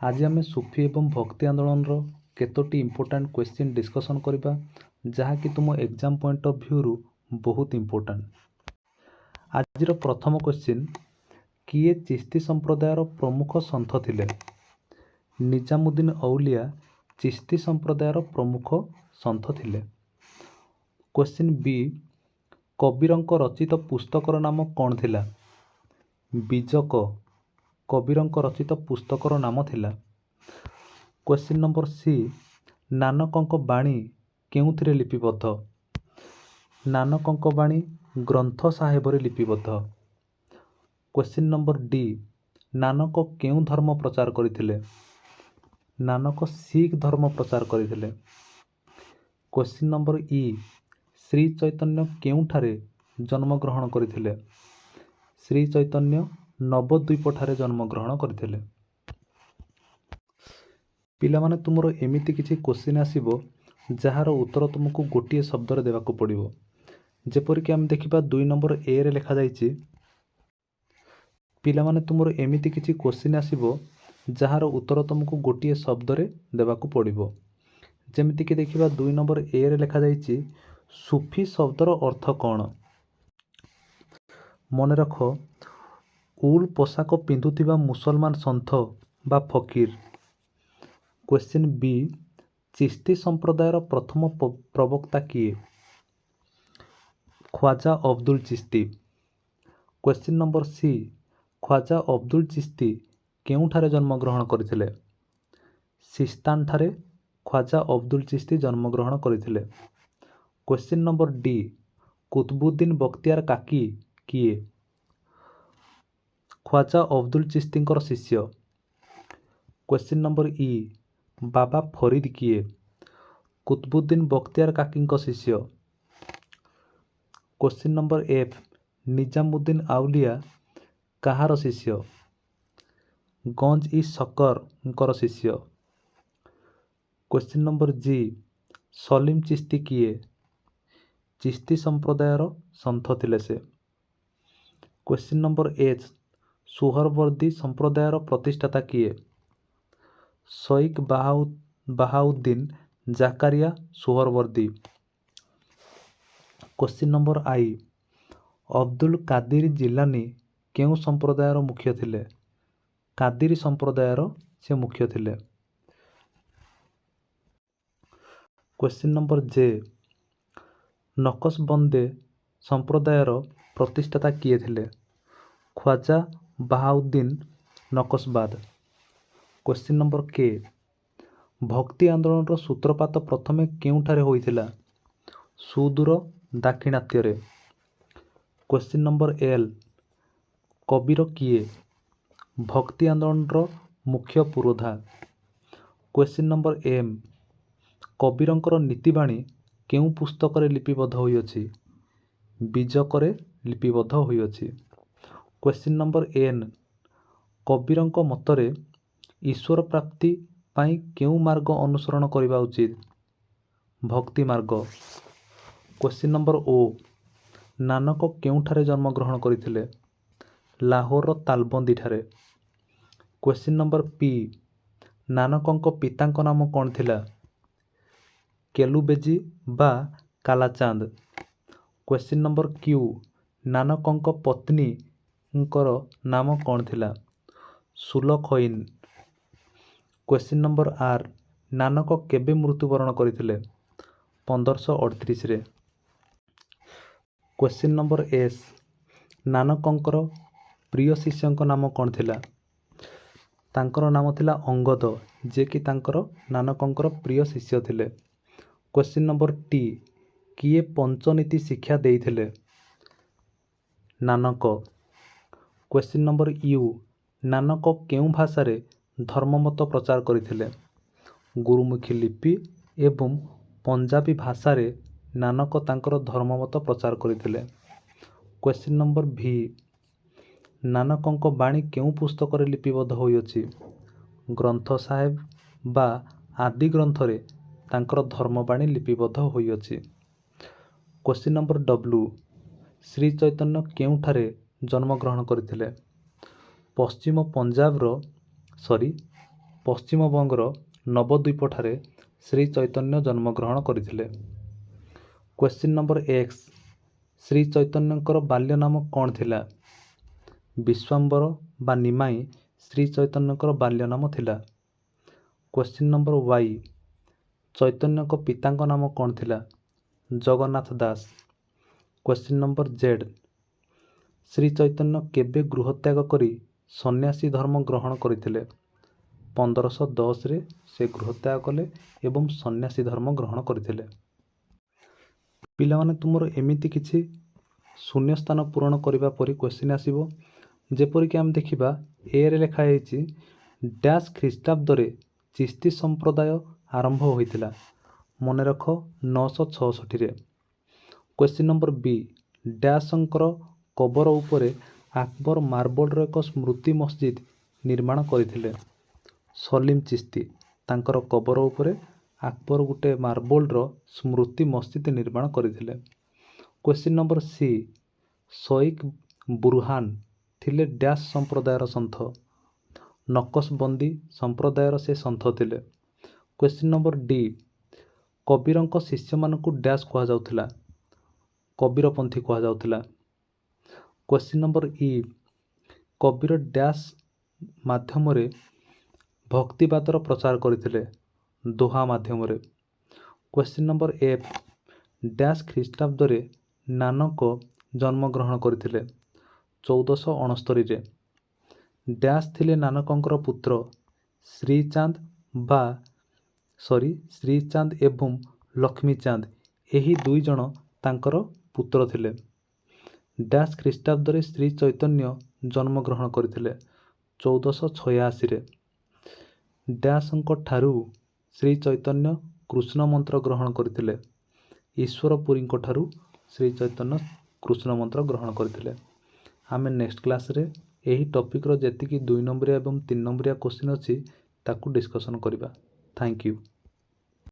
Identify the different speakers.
Speaker 1: आज आम सूफी एवं भक्ति आंदोलन केतोटी इंपोर्टाट क्वेश्चन डिस्कसन करबा जहाँकि तुम एग्जाम पॉइंट ऑफ व्यू रु बहुत इंपोर्टाट। आज प्रथम क्वेश्चन, किए चिश्ती संप्रदायर प्रमुख सन्थ थिले? निजामुद्दीन औलिया चिश्ती संप्रदायर प्रमुख सन्थ थिले। क्वेश्चन बी, कबीरंक रचित पुस्तकर नाम कौन थिला? बीजक कबीरंक रचित पुस्तकर नाम थिला। क्वेश्चन नंबर सी, नानकंक बाणी केउथिरे लिपिबद्ध? नानकंक बाणी ग्रंथ साहेबरे लिपिबद्ध। क्वेश्चन नंबर डी, नानक केउ धर्म प्रचार करथिले? नानक सिख धर्म प्रचार करथिले। क्वेश्चन नंबर ई, श्री चैतन्य केउठारे जन्मग्रहण करथिले? श्री चैतन्य नवद्वीपठारे जन्मग्रहण करथिले। पिलामाने तुमरो एमिति किछि क्वेश्चन आसीबो जार उत्तर तुमको गोटे शब्द देवाक पड़िबो। जेपरिक आम देखिबा 2 नंबर ए रे लिखा जाइछि, पिलामाने तुमरो एमिति किछि क्वेश्चन आसीबो जार उत्तर तुमको गोटे शब्द रे देवाक पड़िबो। जेमिति कि देखिबा 2 नंबर ए रे लिखा जाइछि, सूफी शब्दर अर्थ कौन? मन रख, उल पोशाक पिंधुथिबा मुसलमान सन्थ बा फकीर। क्वेश्चन बी, चिश्ती संप्रदायर प्रथम प्रवक्ता किए? Khwaja Abdul Chishti. Question number C, Khwaja Abdul Chishti केउठारे जन्मग्रहण करथिले? सिस्तान ठारे ख्वाजा अब्दुल चिश्ती जन्मग्रहण करथिले। Question number D, Qutbuddin Bakhtiyar Kaki किए? ख्वाजा अब्दुल चिश्तींकर शिष्य। Question number E, Baba Farid किए? कुतुबुद्दीन बख्तियार काकींक शिष्य। Question number F, Nizamuddin Auliya काहार शिष्य? गंज ई शक्कर शिष्य। Question number G, Salim Chishti किए? चिश्ती संप्रदायर सन्थ थिले से। क्वेश्चन नंबर एच, सुहरवर्दी संप्रदायर प्रतिष्ठाता किए? शईख बहाउद्दीन जाकारिया सुहरवर्दी। क्वेश्चन नंबर आई, अब्दुल कादिर जिलानी केउ संप्रदायर मुख्य थिले? कादिर संप्रदायर से मुख्य थिले। क्वेश्चन नंबर जे, नक्शबंदे संप्रदायर प्रतिष्ठाता किए थिले? ख्वाजा बहाउद्दीन नक्शबाद। क्वेश्चन नंबर के, भक्ति आंदोलन सूत्रपात प्रथमे केउठारे होइथिला? सुदूर दाक्षिणात्य। क्वेश्चन नंबर एल, कबीर किए? भक्ति आंदोलन मुख्य पुरोधा। क्वेश्चन नंबर एम, कबीरंकर नीतिबाणी केउ पुस्तक लिपिबद्ध होइअछि? बीजकरे लिपिबद्ध होइअछि। क्वेश्चन नंबर एन, कबीरंक मतरे ईश्वर प्राप्ति पाई केउ मार्ग अनुसरण करिबा उचित? भक्ति मार्ग। क्वेश्चन नंबर ओ, नानक केउठारे जन्मग्रहण करथिले? लाहोर तालबंदी ठारे। क्वेश्चन नंबर पी, नानकंक पितांक नाम कौन थिला? केलुबेजी बा कालाचांद। क्वेश्चन नंबर क्यू, नानकंक पत्नी नाम कौन थिला? सुलखईन। क्वेश्चन नंबर आर, नानक केबे मृत्युवरण करथिले? 1538 रे। क्वेश्चन नंबर एस, नानकंकर प्रिय शिष्यंक नाम कौन थिला? तांकर नाम थिला अंगद, जे कि तांकर नानकंकर प्रिय शिष्य थिले। क्वेश्चन नंबर टी, किए पंचनीति शिक्षा देइथिले? Nanak. Question number U, Nanak केउ भाषारे धर्ममत प्रचार करथिले? गुरुमुखी लिपि एवं पंजाबी भाषारे नानक तांकर धर्ममत प्रचार करथिले। क्वेश्चन नंबर भी, नानकंक बाणी केउ पुस्तक लिपिबद्ध होइअछि? ग्रंथ साहेब बा आदि ग्रंथरे तांकर धर्मबाणी लिपिबद्ध होइअछि। Question number W, Shri Chaitanya केउठारे जन्मग्रहण करथिले? पश्चिम पंजाब ପଶ୍ଚିମବଙ୍ଗର ନବଦ୍ୱୀପଠାରେ ଶ୍ରୀ ଚୈତନ୍ୟ ଜନ୍ମଗ୍ରହଣ କରିଥିଲେ? କ୍ୱେଶ୍ଚିନ୍ ନମ୍ବର ଏକ୍ସ, ଶ୍ରୀ ଚୈତନ୍ୟଙ୍କର ବାଲ୍ୟ ନାମ କ'ଣ ଥିଲା? ବିଶ୍ୱାମ୍ବର ବା ନିମାଇଁ ଶ୍ରୀ ଚୈତନ୍ୟଙ୍କର ବାଲ୍ୟ ନାମ ଥିଲା। କ୍ୱେଶ୍ଚିନ୍ ନମ୍ବର ୱାଇ, ଚୈତନ୍ୟଙ୍କ ପିତାଙ୍କ ନାମ କ'ଣ ଥିଲା? Jagannath Das. Question number Z, Shri Chaitanya କେବେ ଗୃହତ୍ୟାଗ କରି ସନ୍ନ୍ୟାସୀ ଧର୍ମ ଗ୍ରହଣ କରିଥିଲେ? 1510ରେ ସେ ଗୃହତ୍ୟାଗ କଲେ ଏବଂ ସନ୍ନ୍ୟାସୀ ଧର୍ମ ଗ୍ରହଣ କରିଥିଲେ। ପିଲାମାନେ ତୁମର ଏମିତି କିଛି ଶୂନ୍ୟସ୍ଥାନ ପୂରଣ କରିବା ପରି କ୍ୱେଶ୍ଚିନ୍ ଆସିବ, ଯେପରିକି ଆମେ ଦେଖିବା ଏରେ ଲେଖା ହେଇଛି ଡ୍ୟାସ୍ ଖ୍ରୀଷ୍ଟାବ୍ଦରେ ଚିସ୍ତି ସମ୍ପ୍ରଦାୟ ଆରମ୍ଭ ହୋଇଥିଲା। ମନେ ରଖ 966ରେ। କ୍ୱେଶ୍ଚିନ୍ ନମ୍ବର ବି, ଡ୍ୟାସ୍ଙ୍କର କବର ଉପରେ ଆକବର ମାର୍ବଲର ଏକ ସ୍ମୃତି ମସଜିଦ୍ ନିର୍ମାଣ କରିଥିଲେ? ସଲିମ ଚିସ୍ତି, ତାଙ୍କର କବର ଉପରେ ଆକବର ଗୋଟେ ମାର୍ବଲର ସ୍ମୃତି ମସଜିଦ୍ ନିର୍ମାଣ କରିଥିଲେ। କ୍ୱେଶ୍ଚିନ୍ ନମ୍ବର ସି, ଶଇଖ୍ ବୁରହାନ ଥିଲେ ଡ୍ୟାସ୍ ସମ୍ପ୍ରଦାୟର ସନ୍ଥ? ନକଶବନ୍ଦୀ ସମ୍ପ୍ରଦାୟର ସେ ସନ୍ଥ ଥିଲେ। କ୍ୱେଶ୍ଚିନ୍ ନମ୍ବର ଡି, କବୀରଙ୍କ ଶିଷ୍ୟମାନଙ୍କୁ ଡ୍ୟାସ୍ କୁହାଯାଉଥିଲା? କବୀରପନ୍ଥୀ କୁହାଯାଉଥିଲା। କ୍ୱେଶ୍ଚିନ୍ ନମ୍ବର ଇ, କବୀର ଡ୍ୟାସ୍ ମାଧ୍ୟମରେ ଭକ୍ତିବାଦର ପ୍ରଚାର କରିଥିଲେ? ଦୋହା ମାଧ୍ୟମରେ। କ୍ୱେଶ୍ଚିନ୍ ନମ୍ବର ଏଫ୍, ଡ୍ୟାସ୍ ଖ୍ରୀଷ୍ଟାବ୍ଦରେ ନାନକ ଜନ୍ମଗ୍ରହଣ କରିଥିଲେ? 1469ରେ। ଡ୍ୟାସ୍ ଥିଲେ ନାନକଙ୍କର ପୁତ୍ର? ଶ୍ରୀଚାନ୍ଦ ଏବଂ ଲକ୍ଷ୍ମୀଚାନ୍ଦ, ଏହି ଦୁଇ ଜଣ ତାଙ୍କର ପୁତ୍ର ଥିଲେ। ଡ୍ୟାସ୍ ଖ୍ରୀଷ୍ଟାବ୍ଦରେ ଶ୍ରୀ ଚୈତନ୍ୟ ଜନ୍ମଗ୍ରହଣ କରିଥିଲେ? 1486ରେ। ଡ୍ୟାସ୍ଙ୍କ ଠାରୁ ଶ୍ରୀ ଚୈତନ୍ୟ କୃଷ୍ଣ ମନ୍ତ୍ର ଗ୍ରହଣ କରିଥିଲେ? ଈଶ୍ୱରପୁରୀଙ୍କ ଠାରୁ ଶ୍ରୀ ଚୈତନ୍ୟ କୃଷ୍ଣ ମନ୍ତ୍ର ଗ୍ରହଣ କରିଥିଲେ। ଆମେ ନେକ୍ସଟ କ୍ଲାସ୍ରେ ଏହି ଟପିକ୍ର ଯେତିକି 2 ନମ୍ବରିଆ ଏବଂ 3 ନମ୍ବରିଆ କ୍ୱେଶ୍ଚିନ୍ ଅଛି ତାକୁ ଡିସ୍କସନ୍ କରିବା। Thank you.